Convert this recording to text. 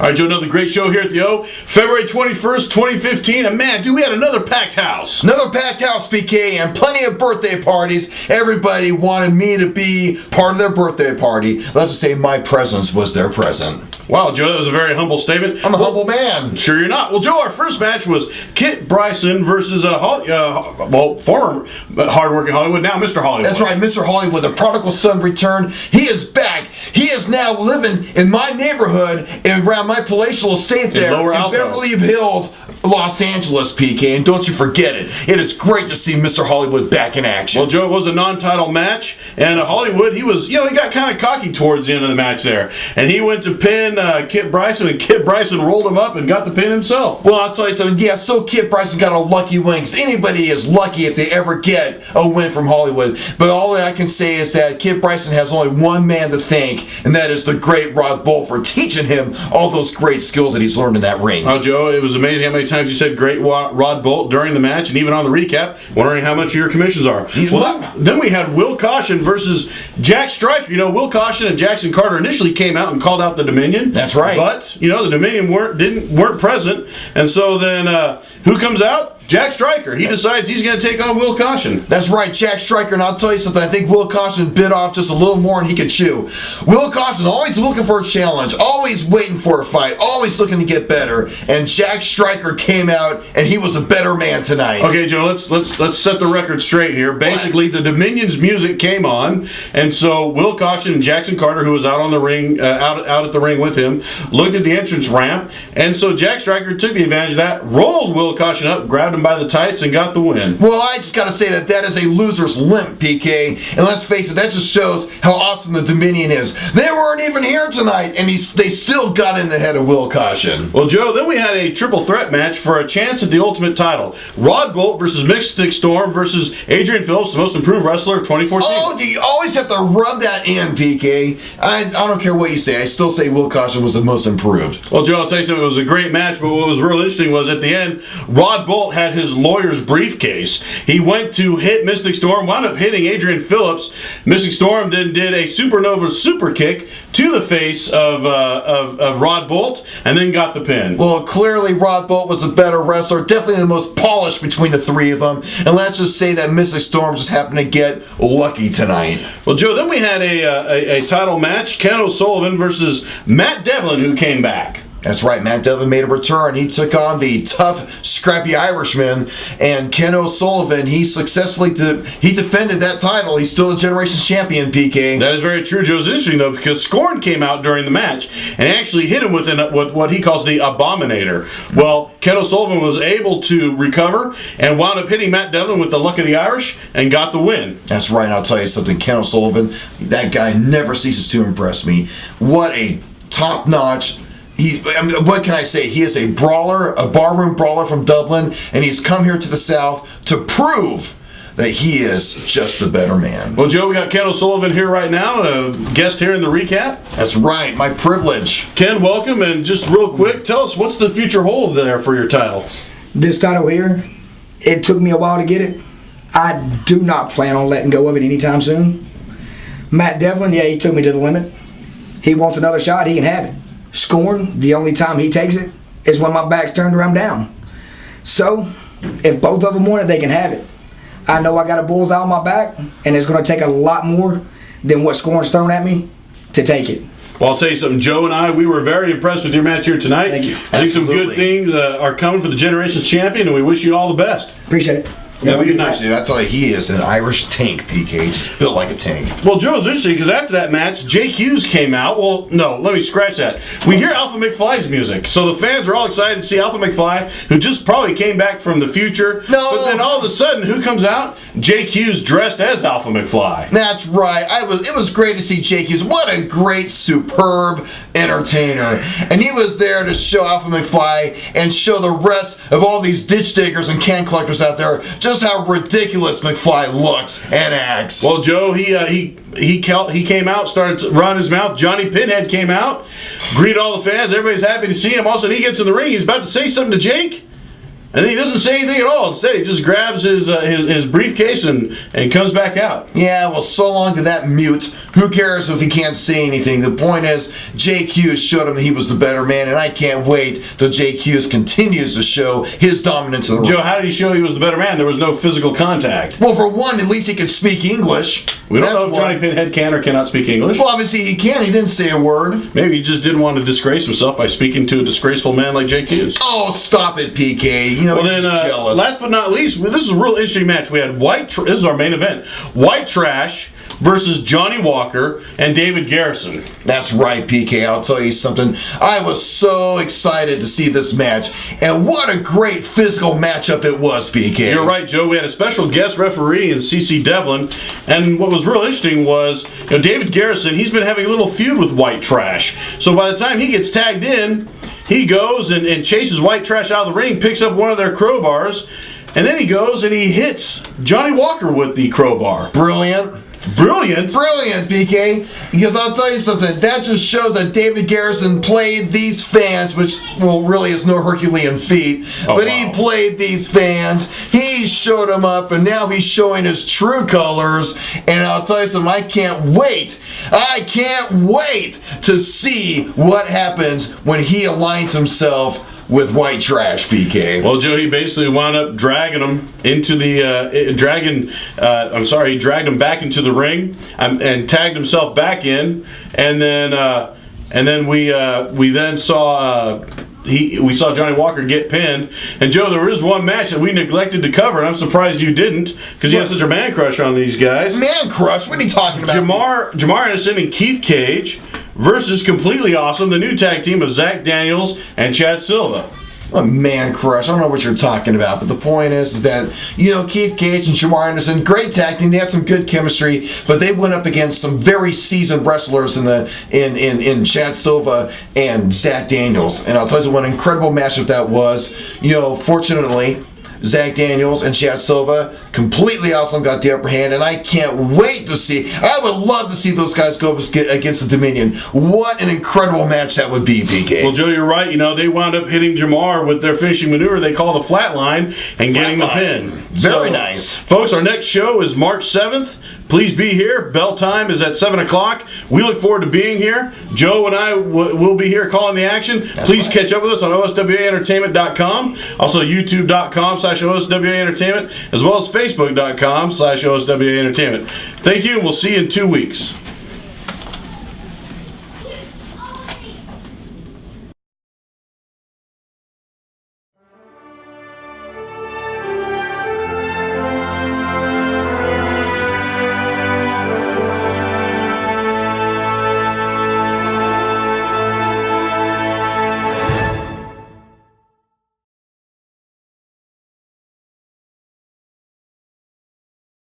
All right, Joe, another great show here at the O. February 21st, 2015. And man, dude, we had another packed house. Another packed house, PK, and plenty of birthday parties. Everybody wanted me to be part of their birthday party. Let's just say my presence was their present. Wow, Joe, that was a very humble statement. I'm a humble man. Sure you're not. Well, Joe, our first match was Kit Bryson versus former hardworking Hollywood, now Mr. Hollywood. That's right, Mr. Hollywood, the prodigal son returned. He is back. He is now living in my neighborhood around my palatial estate there in Beverly Hills, Los Angeles, PK, and don't you forget it. It is great to see Mr. Hollywood back in action. Well, Joe, it was a non-title match, and Hollywood, he got kind of cocky towards the end of the match there, and he went to pin Kit Bryson, and Kit Bryson rolled him up and got the pin himself. Well, I'll tell you something. Yeah, so Kit Bryson got a lucky win. Anybody is lucky if they ever get a win from Hollywood. But all I can say is that Kit Bryson has only one man to thank, and that is the great Rod Bolt for teaching him all those great skills that he's learned in that ring. Oh, Joe, it was amazing how many times you said great Rod Bolt during the match, and even on the recap, wondering how much your commissions are. Then we had Will Caution versus Jack Stryker. You know, Will Caution and Jackson Carter initially came out and called out the Dominion. That's right. But the Dominion weren't present, and so then who comes out? Jack Stryker. He decides he's going to take on Will Caution. That's right, Jack Stryker, and I'll tell you something. I think Will Caution bit off just a little more than he could chew. Will Caution always looking for a challenge, always waiting for a fight, always looking to get better. And Jack Stryker came out, and he was a better man tonight. Okay, Joe, let's set the record straight here. Basically, the Dominion's music came on, and so Will Caution and Jackson Carter, who was out on the ring, out at the ring with him, looked at the entrance ramp, and so Jack Stryker took the advantage of that, rolled Will Caution up, grabbed him by the tights, and got the win. Well, I just got to say that is a loser's limp, PK. And let's face it, that just shows how awesome the Dominion is. They weren't even here tonight, and they still got in the head of Will Caution. Well, Joe, then we had a triple threat match for a chance at the Ultimate title. Rod Bolt versus Mystic Storm versus Adrian Phillips, the most improved wrestler of 2014. Oh, do you always have to rub that in, PK? I don't care what you say. I still say Will Caution was the most improved. Well, Joe, I'll tell you something. It was a great match, but what was real interesting was at the end, Rod Bolt had his lawyer's briefcase. He went to hit Mystic Storm, wound up hitting Adrian Phillips. Mystic Storm then did a supernova super kick to the face of Rod Bolt, and then got the pin. Well, clearly Rod Bolt was a better wrestler, definitely the most polished between the three of them. And let's just say that Mystic Storm just happened to get lucky tonight. Well, Joe, then we had a title match, Ken O'Sullivan versus Matt Devlin, who came back. That's right, Matt Devlin made a return. He took on the tough, scrappy Irishman, and Ken O'Sullivan, he successfully defended that title. He's still the Generations champion, PK. That is very true, Joe. It's interesting, though, because Scorn came out during the match and actually hit him with what he calls the Abominator. Well, Ken O'Sullivan was able to recover and wound up hitting Matt Devlin with the luck of the Irish and got the win. That's right, I'll tell you something. Ken O'Sullivan, that guy never ceases to impress me. What a top-notch... what can I say? He is a brawler, a barroom brawler from Dublin, and he's come here to the South to prove that he is just the better man. Well, Joe, we got Ken O'Sullivan here right now, a guest here in the recap. That's right, my privilege. Ken, welcome, and just real quick, tell us what's the future hold there for your title? This title here, it took me a while to get it. I do not plan on letting go of it anytime soon. Matt Devlin, yeah, he took me to the limit. He wants another shot, he can have it. Scorn, the only time he takes it is when my back's turned around down. So, if both of them want it, they can have it. I know I got a bullseye on my back, and it's going to take a lot more than what Scorn's thrown at me to take it. Well, I'll tell you something, Joe and I, we were very impressed with your match here tonight. Thank you. I think some good things are coming for the Generations champion, and we wish you all the best. Appreciate it. Yeah, we appreciate it. I tell you, he is an Irish tank, PK, just built like a tank. Well, Joe's interesting because after that match, Jake Hughes came out. Well, no, let me scratch that. We hear Alpha McFly's music, so the fans are all excited to see Alpha McFly, who just probably came back from the future. No. But then all of a sudden, who comes out? Jake Hughes dressed as Alpha McFly. That's right. It was great to see Jake Hughes. What a great, superb entertainer. And he was there to show Alpha McFly and show the rest of all these ditch diggers and can collectors out there just how ridiculous McFly looks and acts. Well, Joe, he came out, started running his mouth. Johnny Pinhead came out, greeted all the fans. Everybody's happy to see him. All of a sudden, he gets in the ring. He's about to say something to Jake, and then he doesn't say anything at all. Instead, he just grabs his briefcase and comes back out. Yeah, well, so long to that mute who Who cares if he can't say anything? The point is, Jake Hughes showed him he was the better man, and I can't wait till Jake Hughes continues to show his dominance in the ring. Joe, how did he show he was the better man? There was no physical contact. Well, for one, at least he could speak English. We don't That's know if one. Johnny Pinhead can or cannot speak English. Well, obviously he can. He didn't say a word. Maybe he just didn't want to disgrace himself by speaking to a disgraceful man like Jake Hughes. Oh, stop it, PK. You know, Well, you're then, just jealous. last but not least, this is a real interesting match. We had this is our main event. White Trash versus Johnny Walker and David Garrison. That's right, PK. I'll tell you something. I was so excited to see this match, and what a great physical matchup it was, PK. You're right, Joe. We had a special guest referee in CC Devlin, and what was real interesting was, David Garrison, he's been having a little feud with White Trash. So by the time he gets tagged in, he goes and chases White Trash out of the ring, picks up one of their crowbars, and then he goes and he hits Johnny Walker with the crowbar. Brilliant. Brilliant. Brilliant, PK. Because I'll tell you something, that just shows that David Garrison played these fans, which, well, really is no Herculean feat, but wow. he played these fans, he showed them up, and now he's showing his true colors, and I'll tell you something, I can't wait to see what happens when he aligns himself with White Trash, PK. Well, Joe, he basically wound up dragging him into the he dragged him back into the ring and tagged himself back in, and then we saw. We saw Johnny Walker get pinned. And Joe, there is one match that we neglected to cover, and I'm surprised you didn't, because you have such a man crush on these guys. Man crush? What are you talking about? Jamar Anderson and Keith Cage versus Completely Awesome, the new tag team of Zach Daniels and Chad Silva. A man crush. I don't know what you're talking about, but the point is that, Keith Cage and Jamar Anderson, great tag team. They had some good chemistry, but they went up against some very seasoned wrestlers in Chad Silva and Zach Daniels. And I'll tell you what an incredible matchup that was. Fortunately, Zach Daniels and Chad Silva, Completely Awesome, got the upper hand, and I can't wait to see. I would love to see those guys go up against the Dominion. What an incredible match that would be, PK. Well, Joe, you're right. They wound up hitting Jamar with their finishing maneuver they call the flatline and getting the pin. Very nice. Folks, our next show is March 7th. Please be here. Bell time is at 7 o'clock. We look forward to being here. Joe and I will be here calling the action. Please catch up with us on OSWAentertainment.com. Also, YouTube.com/OSWAentertainment, as well as Facebook.com/OSWAentertainment. Thank you, and we'll see you in 2 weeks.